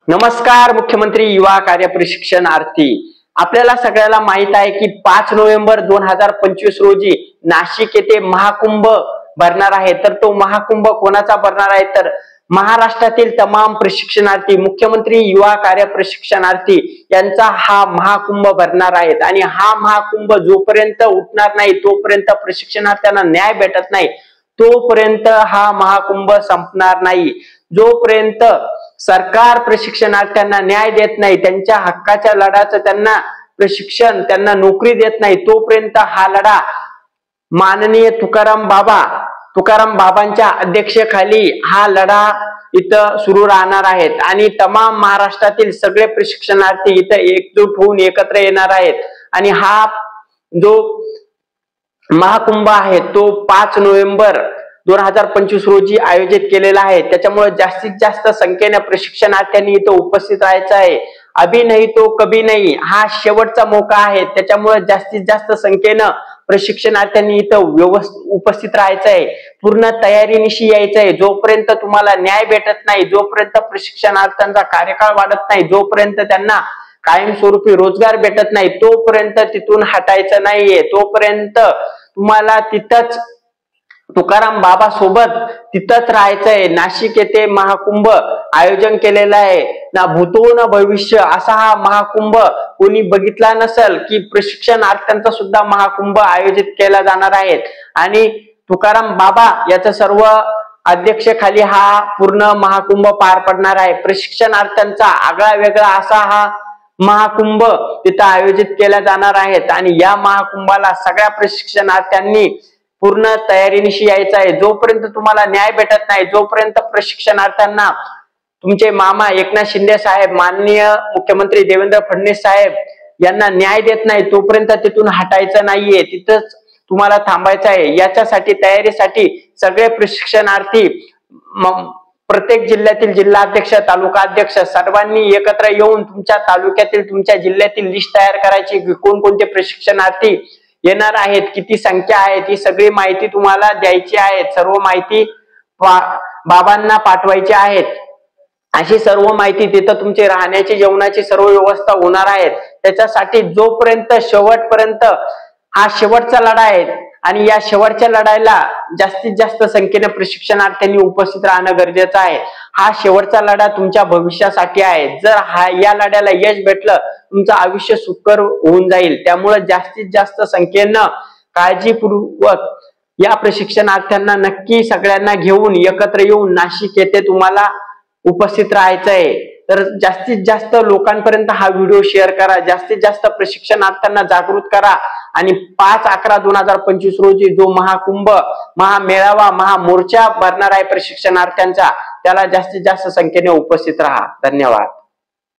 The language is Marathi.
नमस्कार. मुख्यमंत्री युवा कार्य प्रशिक्षणार्थी. आपल्याला सगळ्याला माहित आहे की 5 नोव्हेंबर 2025 रोजी नाशिक येथे महाकुंभ भरणार आहे. तर तो महाकुंभ कोणाचा भरणार आहे तर महाराष्ट्रातील तमाम प्रशिक्षणार्थी, मुख्यमंत्री युवा कार्य प्रशिक्षणार्थी यांचा हा महाकुंभ भरणार आहेत. आणि हा महाकुंभ जोपर्यंत उठणार नाही तोपर्यंत प्रशिक्षणार्थ्यांना न्याय भेटत नाही तोपर्यंत हा महाकुंभ संपणार नाही. जोपर्यंत सरकार प्रशिक्षणार्थ्यांना न्याय देत नाही, त्यांच्या हक्काच्या लढ्याचं त्यांना प्रशिक्षण, त्यांना नोकरी देत नाही तोपर्यंत हा लढा माननीय तुकाराम बाबांच्या अध्यक्षतेखाली हा लढा इथं सुरू राहणार आहेत. आणि तमाम महाराष्ट्रातील सगळे प्रशिक्षणार्थी इथं एकजूट होऊन एकत्र येणार आहेत. आणि हा जो महाकुंभ आहे तो 5 नोव्हेंबर 2025 रोजी आयोजित केलेला आहे. त्याच्यामुळे जास्तीत जास्त संख्येने प्रशिक्षणार्थ्यांनी इथं उपस्थित राहायचं आहे. अभी नहीं तो कभी नहीं हा शेवटचा मौका आहे. त्याच्यामुळे जास्तीत जास्त संख्येनं प्रशिक्षणार्थ्यांनी इथं उपस्थित राहायचं आहे. पूर्ण तयारीनिशी यायचं आहे. जोपर्यंत तुम्हाला न्याय भेटत नाही, जोपर्यंत प्रशिक्षणार्थ्यांचा कार्यकाळ वाढत नाही, जोपर्यंत त्यांना कायमस्वरूपी रोजगार भेटत नाही तोपर्यंत तिथून हटायचं नाहीये. तोपर्यंत तुम्हाला तिथंच तुकाराम बाबा सोबत तिथंच राहायचंय. नाशिक येथे महाकुंभ आयोजन केलेलं आहे. ना भूतो ना भविष्य असा हा महाकुंभ कोणी बघितला नसेल की प्रशिक्षणार्थ्यांचा सुद्धा महाकुंभ आयोजित केला जाणार आहे. आणि तुकाराम बाबा याचा सर्व अध्यक्षतेखाली हा पूर्ण महाकुंभ पार पडणार आहे. प्रशिक्षणार्थ्यांचा आगळा वेगळा असा हा महाकुंभ तिथं आयोजित केला जाणार आहे. आणि या महाकुंभाला सगळ्या प्रशिक्षणार्थ्यांनी पूर्ण तयारीनिशी यायचं आहे. जोपर्यंत तुम्हाला न्याय भेटत नाही, जोपर्यंत प्रशिक्षणार्थ्यांना तुमचे मामा एकनाथ शिंदे साहेब, माननीय मुख्यमंत्री देवेंद्र फडणवीस साहेब यांना न्याय देत नाही तोपर्यंत तिथून हटायचं नाहीये. तिथंच तुम्हाला थांबायचं आहे. याच्यासाठी तयारीसाठी सगळे प्रशिक्षणार्थी प्रत्येक जिल्ह्यातील जिल्हाध्यक्ष, तालुका अध्यक्ष सर्वांनी एकत्र येऊन तुमच्या तालुक्यातील, तुमच्या जिल्ह्यातील लिस्ट तयार करायची. कोणकोणते प्रशिक्षणार्थी येणार आहेत, किती संख्या आहे, ती सगळी माहिती तुम्हाला द्यायची आहे. सर्व माहिती बाबांना पाठवायची आहेत. अशी सर्व माहिती तिथं तुमची राहण्याची, जेवणाची सर्व व्यवस्था होणार आहे. त्याच्यासाठी जोपर्यंत शेवटपर्यंत हा शेवटचा लढा आहे आणि या शेवटच्या लढाईला जास्तीत जास्त संख्येने प्रशिक्षणार्थ्यांनी उपस्थित राहणं गरजेचं आहे. हा शेवटचा लढा तुमच्या भविष्यासाठी आहे. जर या लढ्याला यश भेटलं तुमचं आयुष्य सुकर होऊन जाईल. त्यामुळे जास्तीत जास्त संख्येनं काळजीपूर्वक या प्रशिक्षणार्थ्यांना नक्की सगळ्यांना घेऊन एकत्र येऊन नाशिक येथे तुम्हाला उपस्थित राहायचं आहे. तर जास्तीत जास्त लोकांपर्यंत हा व्हिडिओ शेअर करा. जास्तीत जास्त प्रशिक्षणार्थ्यांना जागृत करा. आणि 5/11/2025 रोजी जो महाकुंभ, महामेळावा, महामोर्चा भरणार आहे प्रशिक्षणार्थ्यांचा, त्याला जास्तीत जास्त संख्येने उपस्थित राहा. धन्यवाद.